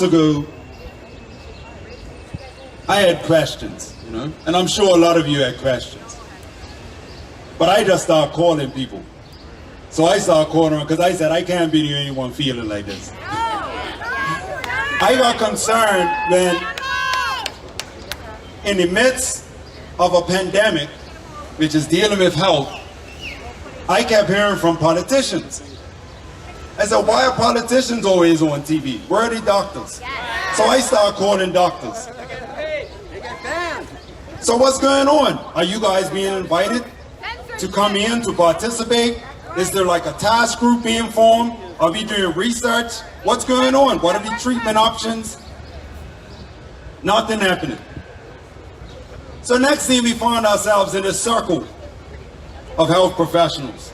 Ago, I had questions, and I'm sure a lot of you had questions. But I just started calling people. So I started calling them because I said, I can't be the only one feeling like this. I got concerned when, in the midst of a pandemic, which is dealing with health, I kept hearing from politicians. I said, why are politicians always on TV? Where are the doctors? So I started calling doctors. So what's going on? Are you guys being invited to come in to participate? Is there like a task group being formed? Are we doing research? What's going on? What are the treatment options? Nothing happening. So next thing we found ourselves in a circle of health professionals,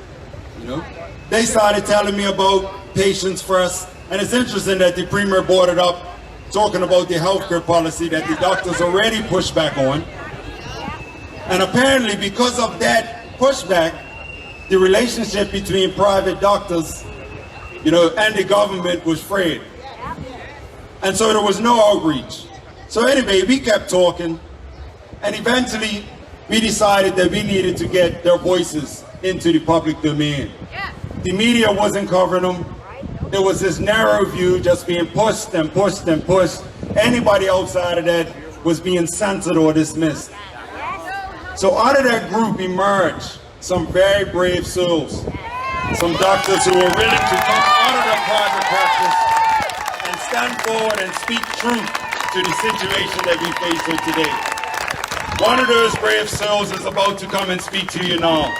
They started telling me about patients first, and it's interesting that the Premier brought it up, talking about the healthcare policy that the doctors already pushed back on. And apparently because of that pushback, the relationship between private doctors, and the government was frayed. And so there was no outreach. So anyway, we kept talking, and eventually we decided that we needed to get their voices into the public domain. The media wasn't covering them. There was this narrow view just being pushed and pushed and pushed. Anybody outside of that was being censored or dismissed. So out of that group emerged some very brave souls. Some doctors who were willing to come out of their private practice and stand forward and speak truth to the situation that we face here today. One of those brave souls is about to come and speak to you now.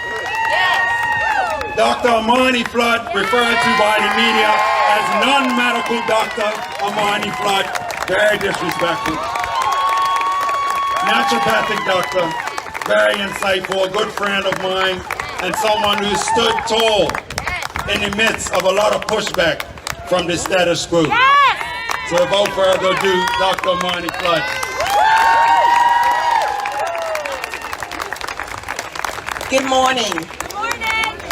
Dr. Amani Flood, referred to by the media as non-medical Dr. Amani Flood, very disrespectful. Naturopathic doctor, very insightful, a good friend of mine, and someone who stood tall in the midst of a lot of pushback from the status quo. So without further ado, Dr. Amani Flood. Good morning.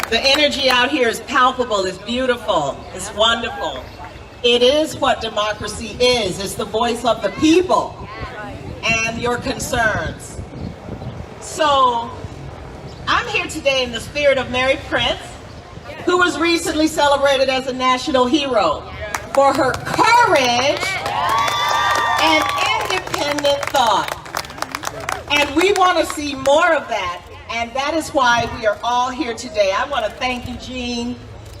The energy out here is palpable, it's beautiful, it's wonderful. It is what democracy is. It's the voice of the people and your concerns. So, I'm here today in the spirit of Mary Prince, who was recently celebrated as a national hero for her courage and independent thought. And we want to see more of that. And that is why we are all here today. I want to thank Eugene.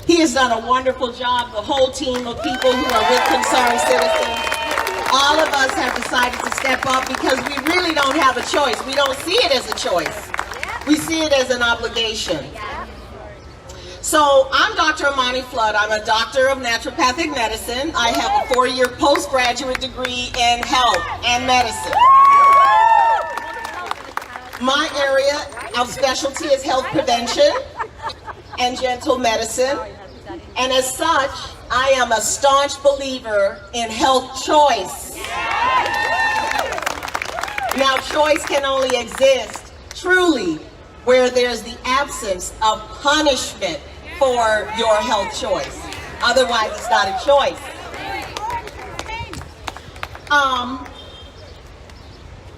He has done a wonderful job. The whole team of people who are with Concerned Citizens. All of us have decided to step up because we really don't have a choice. We don't see it as a choice. We see it as an obligation. So I'm Dr. Amani Flood. I'm a doctor of naturopathic medicine. I have a 4-year postgraduate degree in health and medicine. My area of specialty is health prevention and gentle medicine. And as such, I am a staunch believer in health choice. Now, choice can only exist truly where there's the absence of punishment for your health choice. Otherwise, it's not a choice.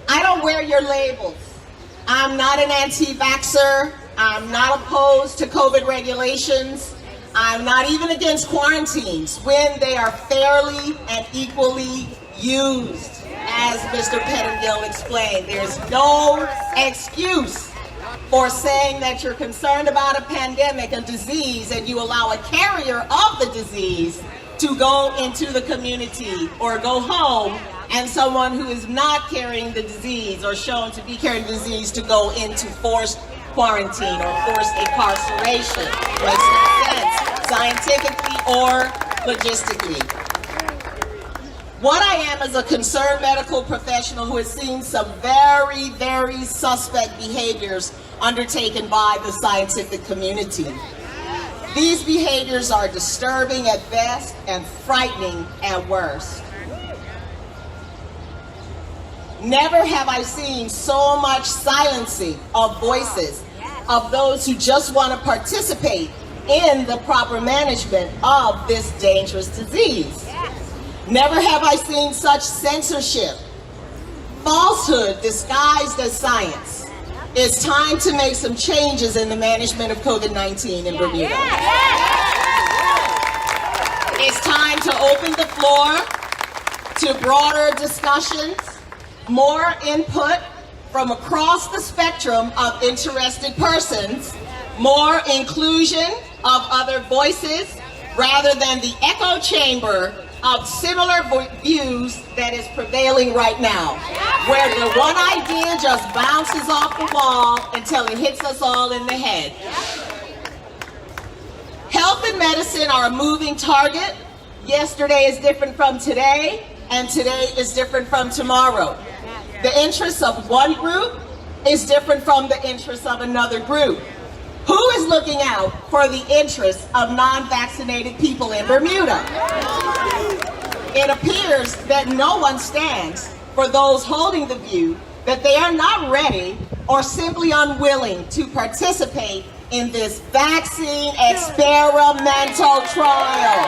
I don't wear your labels. I'm not an anti-vaxxer. I'm not opposed to COVID regulations. I'm not even against quarantines when they are fairly and equally used. As Mr. Pettingill explained, there's no excuse for saying that you're concerned about a pandemic, a disease, and you allow a carrier of the disease to go into the community or go home, and someone who is not carrying the disease or shown to be carrying the disease to go into forced quarantine or forced incarceration. Makes no sense, scientifically or logistically. What I am is a concerned medical professional who has seen some very, very suspect behaviors undertaken by the scientific community. These behaviors are disturbing at best and frightening at worst. Never have I seen so much silencing of voices of those who just want to participate in the proper management of this dangerous disease. Never have I seen such censorship, falsehood disguised as science. It's time to make some changes in the management of COVID-19 in Bermuda. It's time to open the floor to broader discussions, more input from across the spectrum of interested persons, more inclusion of other voices, rather than the echo chamber of similar views that is prevailing right now, where the one idea just bounces off the wall until it hits us all in the head. Health and medicine are a moving target. Yesterday is different from today, and today is different from tomorrow. The interests of one group is different from the interests of another group. Who is looking out for the interests of non-vaccinated people in Bermuda? It appears that no one stands for those holding the view that they are not ready or simply unwilling to participate in this vaccine experimental trial.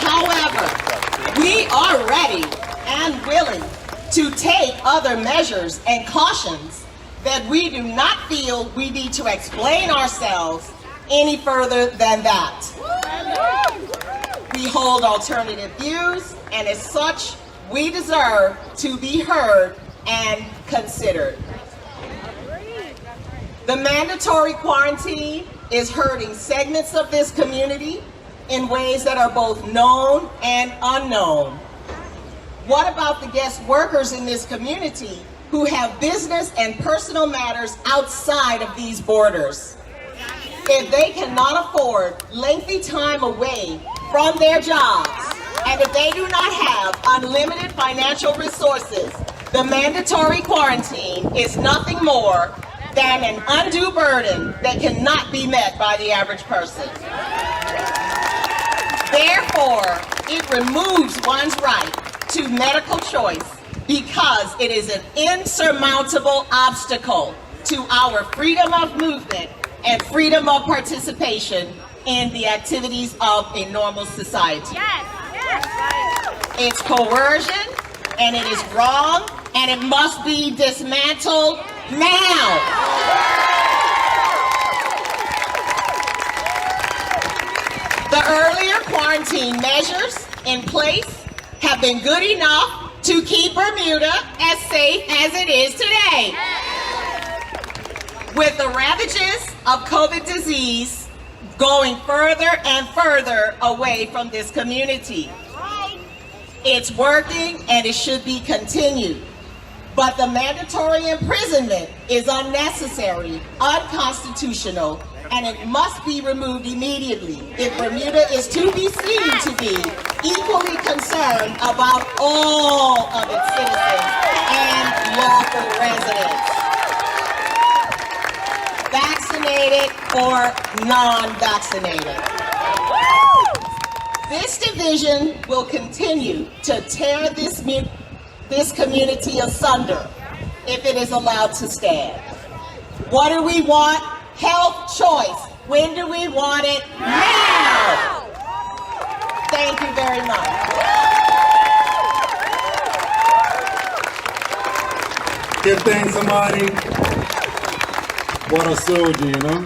However, we are ready and willing to take other measures and cautions that we do not feel we need to explain ourselves any further than that. We hold alternative views, and as such, we deserve to be heard and considered. The mandatory quarantine is hurting segments of this community in ways that are both known and unknown. What about the guest workers in this community who have business and personal matters outside of these borders? If they cannot afford lengthy time away from their jobs, and if they do not have unlimited financial resources, the mandatory quarantine is nothing more than an undue burden that cannot be met by the average person. Therefore, it removes one's right to medical choice because it is an insurmountable obstacle to our freedom of movement and freedom of participation in the activities of a normal society. It's coercion, and it is wrong, and it must be dismantled now. The earlier quarantine measures in place have been good enough to keep Bermuda as safe as it is today. With the ravages of COVID disease going further and further away from this community. It's working, and it should be continued. But the mandatory imprisonment is unnecessary, unconstitutional, and it must be removed immediately if Bermuda is to be seen to be equally concerned about all of its citizens and lawful residents, vaccinated or non-vaccinated. This division will continue to tear this community asunder if it is allowed to stand. What do we want? Health choice. When do we want it? Now! Thank you very much. Give thanks, Amani. What a soldier, you know?